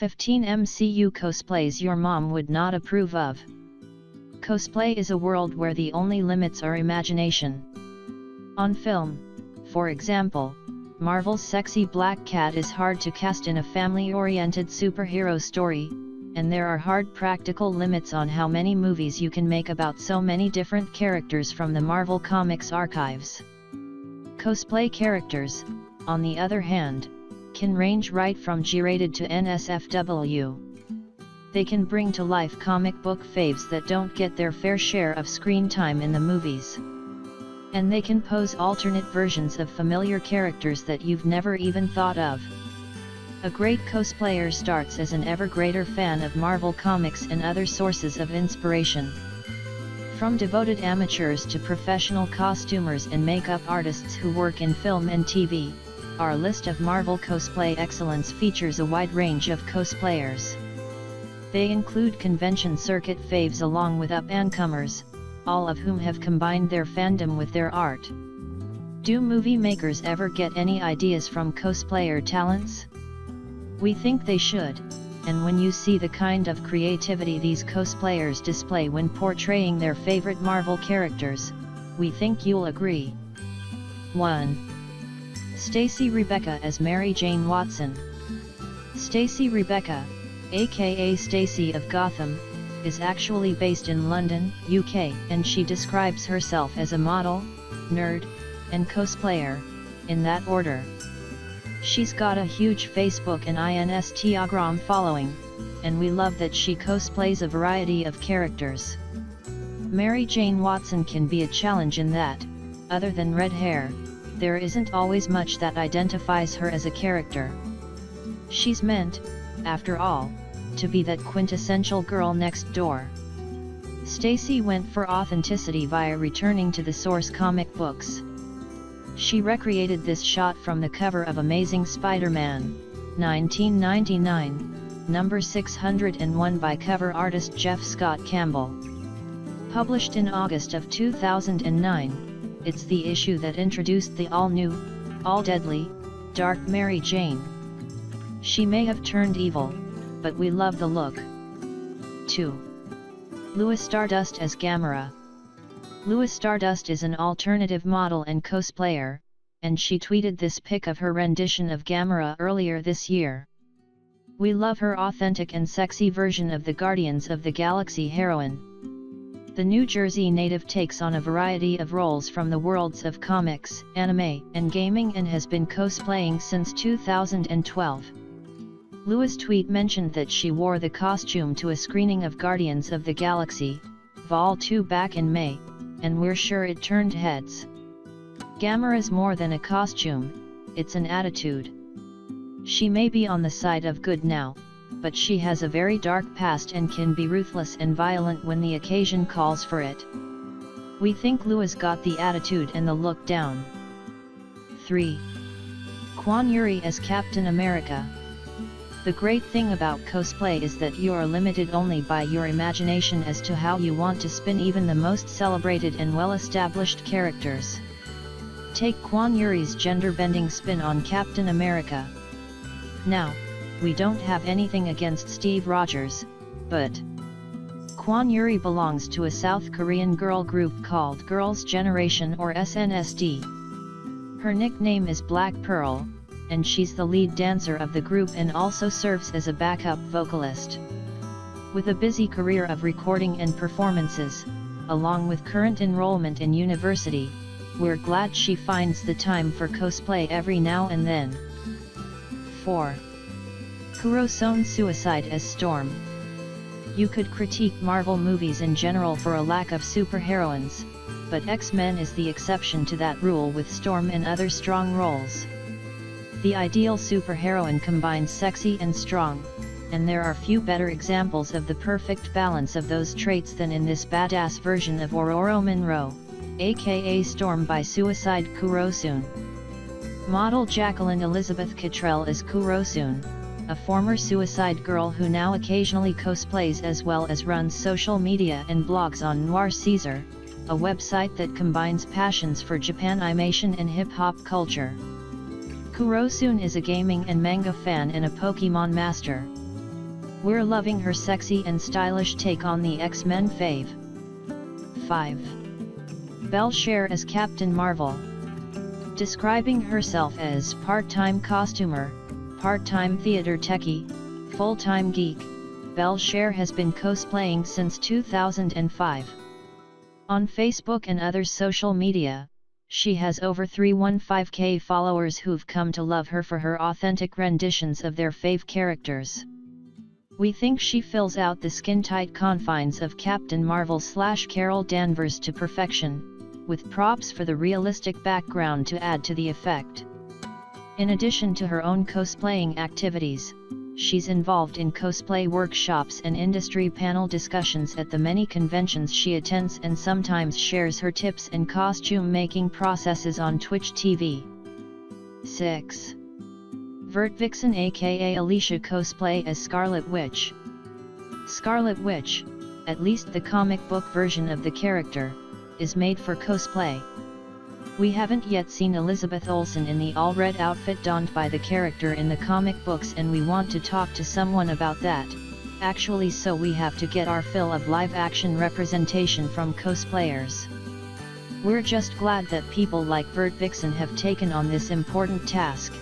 15 MCU cosplays your mom would not approve of. Cosplay is a world where the only limits are imagination. On film, for example, Marvel's sexy Black Cat is hard to cast in a family-oriented superhero story, and there are hard practical limits on how many movies you can make about so many different characters from the Marvel Comics archives. Cosplay characters, on the other hand, can range right from G-rated to NSFW. They can bring to life comic book faves that don't get their fair share of screen time in the movies. And they can pose alternate versions of familiar characters that you've never even thought of. A great cosplayer starts as an ever greater fan of Marvel Comics and other sources of inspiration. From devoted amateurs to professional costumers and makeup artists who work in film and TV, our list of Marvel cosplay excellence features a wide range of cosplayers. They include convention circuit faves along with up-and-comers, all of whom have combined their fandom with their art. Do movie makers ever get any ideas from cosplayer talents? We think they should, and when you see the kind of creativity these cosplayers display when portraying their favorite Marvel characters, we think you'll agree. 1. Stacey Rebecca as Mary Jane Watson. Stacey Rebecca, aka Stacey of Gotham, is actually based in London, UK, and she describes herself as a model, nerd, and cosplayer, in that order. She's got a huge Facebook and Instagram following, and we love that she cosplays a variety of characters. Mary Jane Watson can be a challenge in that, other than red hair, there isn't always much that identifies her as a character. She's meant, after all, to be that quintessential girl next door. Stacey went for authenticity via returning to the source comic books. She recreated this shot from the cover of Amazing Spider-Man, 1999, number 601 by cover artist Jeff Scott Campbell. Published in August of 2009, it's the issue that introduced the all-new, all-deadly, dark Mary Jane. She may have turned evil, but we love the look. 2. Louis Stardust as Gamera. Louis Stardust is an alternative model and cosplayer, and she tweeted this pic of her rendition of Gamera earlier this year. We love her authentic and sexy version of the Guardians of the Galaxy heroine. The New Jersey native takes on a variety of roles from the worlds of comics, anime, and gaming and has been cosplaying since 2012. Louis' tweet mentioned that she wore the costume to a screening of Guardians of the Galaxy, Vol 2 back in May, and we're sure it turned heads. Gamera's more than a costume, it's an attitude. She may be on the side of good now, but she has a very dark past and can be ruthless and violent when the occasion calls for it. We think Louis got the attitude and the look down. 3. Kwon Yuri as Captain America. The great thing about cosplay is that you are limited only by your imagination as to how you want to spin even the most celebrated and well-established characters. Take Kwon Yuri's gender-bending spin on Captain America. Now, we don't have anything against Steve Rogers, but Kwon Yuri belongs to a South Korean girl group called Girls' Generation or SNSD. Her nickname is Black Pearl, and she's the lead dancer of the group and also serves as a backup vocalist. With a busy career of recording and performances, along with current enrollment in university, we're glad she finds the time for cosplay every now and then. 4. Kurosone Suicide as Storm. You could critique Marvel movies in general for a lack of superheroines, but X-Men is the exception to that rule with Storm and other strong roles. The ideal superheroine combines sexy and strong, and there are few better examples of the perfect balance of those traits than in this badass version of Ororo Monroe, aka Storm by Suicide Kurosone. Model Jacqueline Elizabeth Cottrell is Kurosone, a former Suicide girl who now occasionally cosplays as well as runs social media and blogs on Noir Caesar, a website that combines passions for Japanimation and hip-hop culture. Kurosone is a gaming and manga fan and a Pokemon master. We're loving her sexy and stylish take on the X-Men fave. 5. Belle Cher as Captain Marvel. Describing herself as part-time costumer, part-time theater techie, full-time geek, Belle Cher has been cosplaying since 2005. On Facebook and other social media, she has over 315k followers who've come to love her for her authentic renditions of their fave characters. We think she fills out the skin-tight confines of Captain Marvel/Carol Danvers to perfection, with props for the realistic background to add to the effect. In addition to her own cosplaying activities, she's involved in cosplay workshops and industry panel discussions at the many conventions she attends, and sometimes shares her tips and costume making processes on Twitch TV. 6. Vert-Vixen aka Alicia cosplay as Scarlet Witch. Scarlet Witch, at least the comic book version of the character, is made for cosplay. We haven't yet seen Elizabeth Olsen in the all-red outfit donned by the character in the comic books, and we want to talk to someone about that, actually, so we have to get our fill of live-action representation from cosplayers. We're just glad that people like Vert-Vixen have taken on this important task.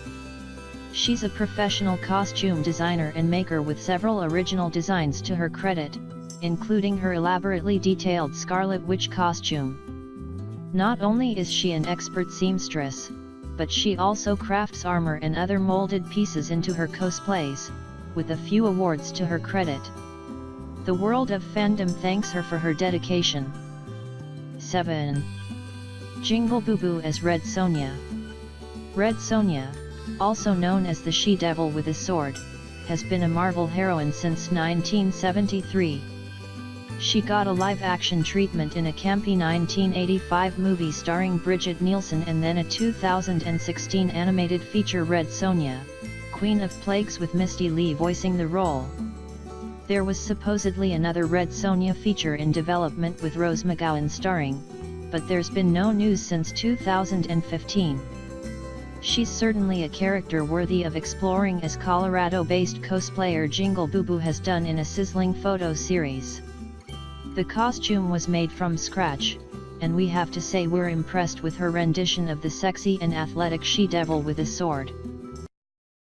She's a professional costume designer and maker with several original designs to her credit, including her elaborately detailed Scarlet Witch costume. Not only is she an expert seamstress, but she also crafts armor and other molded pieces into her cosplays, with a few awards to her credit. The world of fandom thanks her for her dedication. 7. Jingle Boo Boo as Red Sonja. Red Sonja, also known as the She-Devil with a Sword, has been a Marvel heroine since 1973. She got a live-action treatment in a campy 1985 movie starring Bridget Nielsen, and then a 2016 animated feature Red Sonja, Queen of Plagues, with Misty Lee voicing the role. There was supposedly another Red Sonja feature in development with Rose McGowan starring, but there's been no news since 2015. She's certainly a character worthy of exploring, as Colorado-based cosplayer Jingle Boo Boo has done in a sizzling photo series. The costume was made from scratch, and we have to say we're impressed with her rendition of the sexy and athletic She-Devil with a sword.